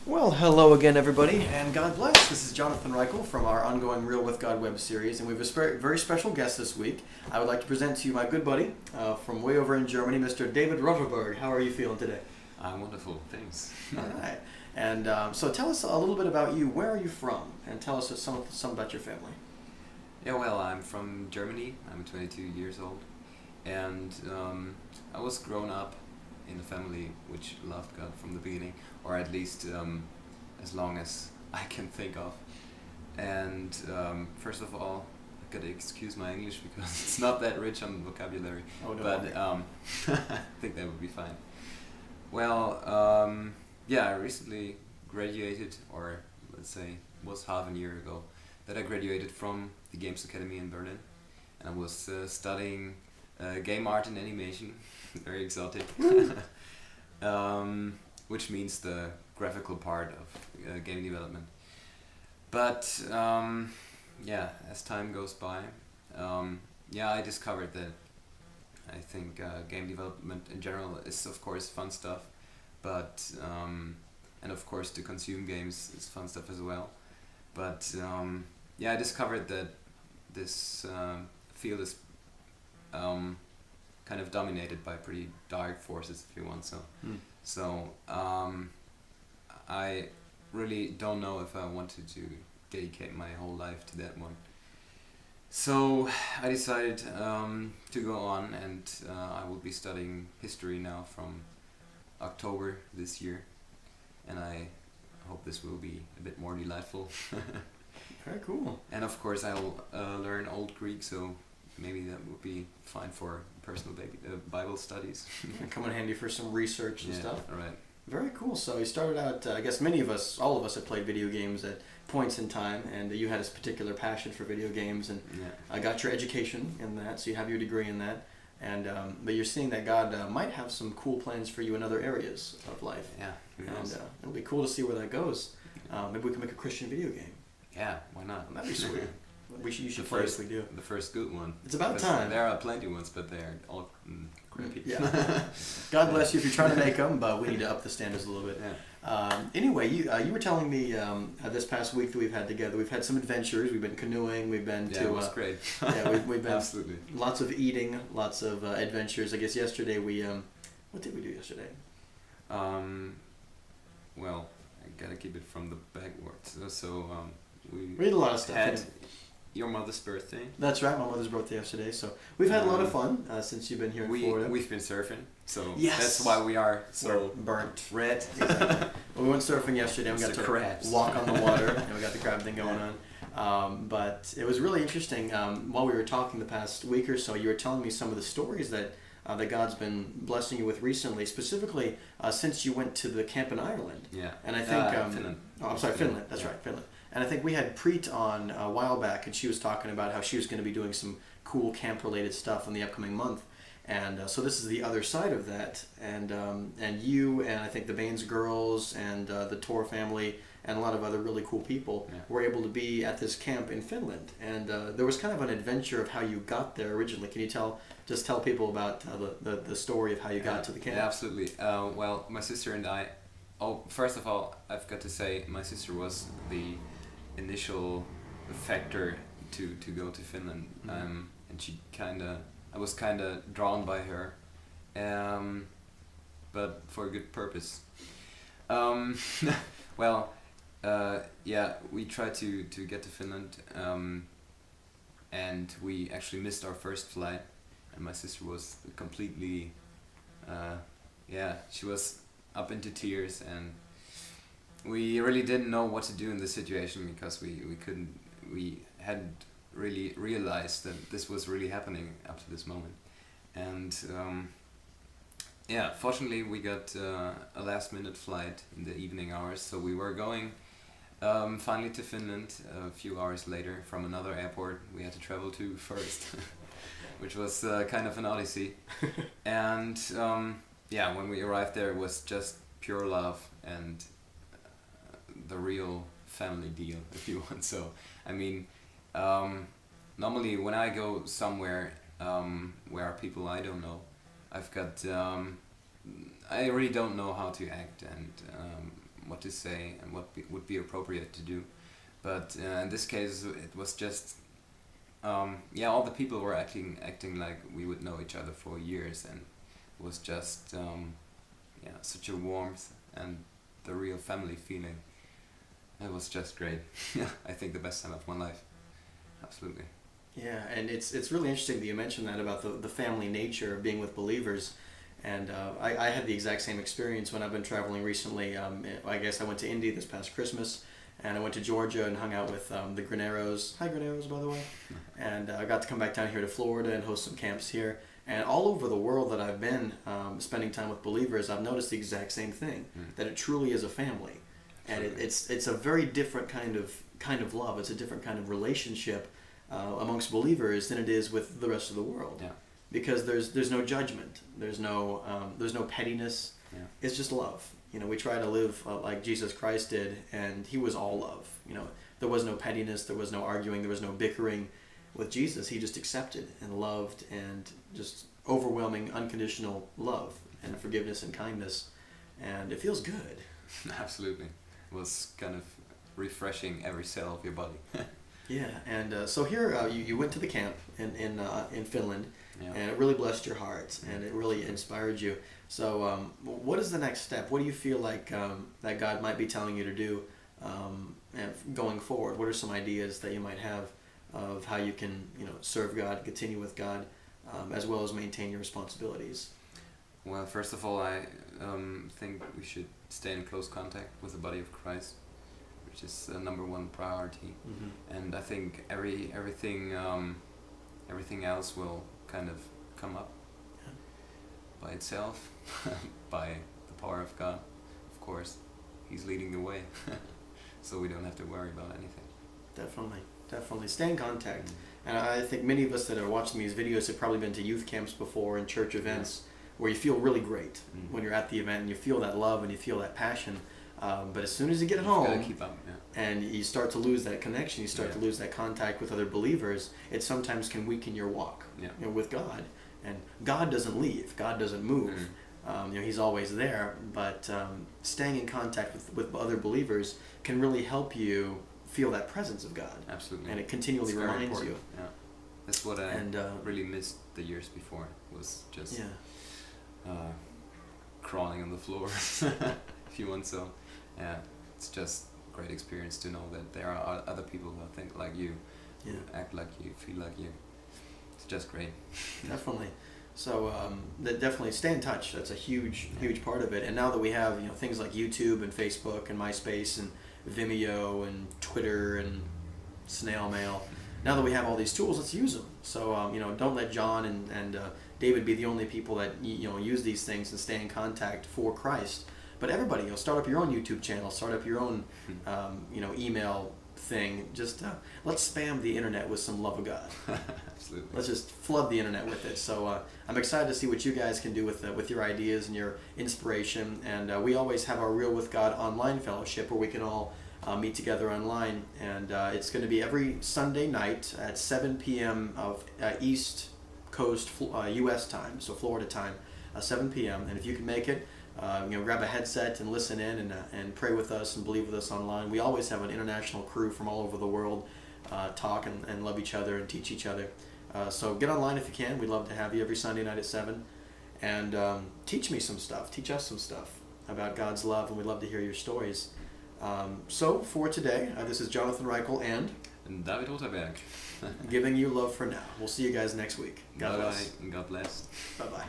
Well, hello again, everybody, and God bless. This is Jonathan Reichel from our ongoing Real with God web series, and we have a very special guest this week. I would like to present to you my good buddy from way over in Germany, Mr. David Roterberg. How are you feeling today? I'm wonderful, thanks. All right. And so tell us a little bit about you. Where are you from? And tell us some about your family. Yeah, well, I'm from Germany. I'm 22 years old. And I was grown up in a family which loved God from the beginning, or at least as long as I can think of. And first of all, I gotta excuse my English because it's not that rich on vocabulary. Oh, no. But I think that would be fine. Well, yeah, I recently graduated, or let's say was half a year ago, that I graduated from the Games Academy in Berlin. And I was studying game art and animation, very exotic, which means the graphical part of game development. But yeah, as time goes by, yeah, I discovered that I think game development in general is of course fun stuff, but and of course to consume games is fun stuff as well. But yeah, I discovered that this field is kind of dominated by pretty dark forces, if you want so. So I really don't know if I wanted to dedicate my whole life to that one. So I decided to go on, and I will be studying history now from October this year, and I hope this will be a bit more delightful. Very cool. And of course I'll learn Old Greek, so maybe that would be fine for personal Bible studies. Come in handy for some research and stuff. Right. Very cool. So you started out, I guess many of us, all of us have played video games at points in time, and you had this particular passion for video games, and I got your education in that, so you have your degree in that, and but you're seeing that God might have some cool plans for you in other areas of life. Yeah, who and knows? It'll be cool to see where that goes. Maybe we can make a Christian video game. Yeah, why not? That'd be sweet. You should play if we do. The first good one. It's about time. There are plenty ones, but they're all crappy. Yeah. God bless you if you're trying to make them, but we need to up the standards a little bit. Yeah. Anyway, you were telling me this past week that we've had together, we've had some adventures. We've been canoeing. We've been to. It was great. Yeah, we've been absolutely. Lots of eating, lots of adventures. I guess yesterday we. What did we do yesterday? Well, I gotta keep it from the backwards. So we did a lot of stuff. Had your mother's birthday. That's right, my mother's birthday yesterday. So we've had a lot of fun since you've been here in Florida. We've been surfing, so yes. That's why we are so burnt. Red. Exactly. Well, we went surfing yesterday. And we got to crabs. walk on the water, and we got the crab thing going on. But it was really interesting. While we were talking the past week or so, you were telling me some of the stories that God's been blessing you with recently, specifically since you went to the camp in Ireland. Yeah. And I think Finland. Oh, I'm sorry, Finland. That's right, Finland. And I think we had Preet on a while back, and she was talking about how she was going to be doing some cool camp-related stuff in the upcoming month. And so this is the other side of that. And you and I think the Baines girls and the Tor family and a lot of other really cool people were able to be at this camp in Finland. And there was kind of an adventure of how you got there originally. Can you just tell people about the story of how you got to the camp? Yeah, absolutely. Well, my sister and I. Oh, first of all, I've got to say my sister was the initial factor to go to Finland, and I was kinda drawn by her, but for a good purpose. Well, yeah, we tried to get to Finland, and we actually missed our first flight, and my sister was completely, she was up into tears, and we really didn't know what to do in this situation because we hadn't really realized that this was really happening up to this moment. And yeah, fortunately we got a last minute flight in the evening hours, so we were going finally to Finland a few hours later from another airport we had to travel to first, which was kind of an odyssey. And yeah, when we arrived there it was just pure love and the real family deal, if you want. So I mean, normally when I go somewhere where are people I don't know, I've got I really don't know how to act and what to say and what would be appropriate to do. But in this case, it was just all the people were acting like we would know each other for years, and it was just such a warmth and the real family feeling. It was just great. I think the best time of my life. Absolutely. Yeah, and it's really interesting that you mentioned that about the family nature of being with believers. And I had the exact same experience when I've been traveling recently. I guess I went to India this past Christmas, and I went to Georgia and hung out with the Graneros. Hi, Graneros, by the way. And I got to come back down here to Florida and host some camps here. And all over the world that I've been spending time with believers, I've noticed the exact same thing, that it truly is a family. And it's a very different kind of love. It's a different kind of relationship amongst believers than it is with the rest of the world. Yeah. Because there's no judgment, there's no pettiness. Yeah. It's just love. We try to live like Jesus Christ did, and he was all love. There was no pettiness, there was no arguing, there was no bickering. With Jesus, he just accepted and loved, and just overwhelming unconditional love and forgiveness and kindness, and it feels good. Absolutely. It was kind of refreshing every cell of your body. Yeah, and so here you went to the camp in Finland. Yeah. And it really blessed your heart, and it really inspired you. So what is the next step? What do you feel like that God might be telling you to do going forward? What are some ideas that you might have of how you can serve God, continue with God, as well as maintain your responsibilities? Well, first of all, I think we should stay in close contact with the body of Christ, which is the number one priority. Mm-hmm. And I think everything else will kind of come up by itself, by the power of God. Of course, he's leading the way, so we don't have to worry about anything. Definitely stay in contact. And I think many of us that are watching these videos have probably been to youth camps before and church events where you feel really great when you're at the event, and you feel that love and you feel that passion. But as soon as you get home, gotta keep up, and you start to lose that connection, you start to lose that contact with other believers, it sometimes can weaken your walk with God. And God doesn't leave. God doesn't move. He's always there. But staying in contact with other believers can really help you feel that presence of God. Absolutely. And it continually reminds you. Yeah. That's what I really missed the years before, was just crawling on the floor, if you want so. Yeah, it's just a great experience to know that there are other people who think like you, who act like you, feel like you. It's just great. Definitely. So definitely stay in touch. That's a huge part of it. And now that we have things like YouTube and Facebook and MySpace and Vimeo and Twitter and snail mail, now that we have all these tools, let's use them. So don't let John and David be the only people that use these things and stay in contact for Christ. But everybody, start up your own YouTube channel, start up your own email thing. Just let's spam the internet with some love of God. Absolutely. Let's just flood the internet with it. So I'm excited to see what you guys can do with your ideas and your inspiration. And we always have our Real with God online fellowship where we can all meet together online. And it's going to be every Sunday night at 7 p.m. of East Coast U.S. time, so Florida time, 7 p.m. And if you can make it, grab a headset and listen in and pray with us and believe with us online. We always have an international crew from all over the world talk and love each other and teach each other. So get online if you can. We'd love to have you every Sunday night at 7. And teach me some stuff. Teach us some stuff about God's love, and we'd love to hear your stories. So for today, this is Jonathan Reichel and David Roterberg. giving you love for now. We'll see you guys next week. God bless. God bless. Bye-bye.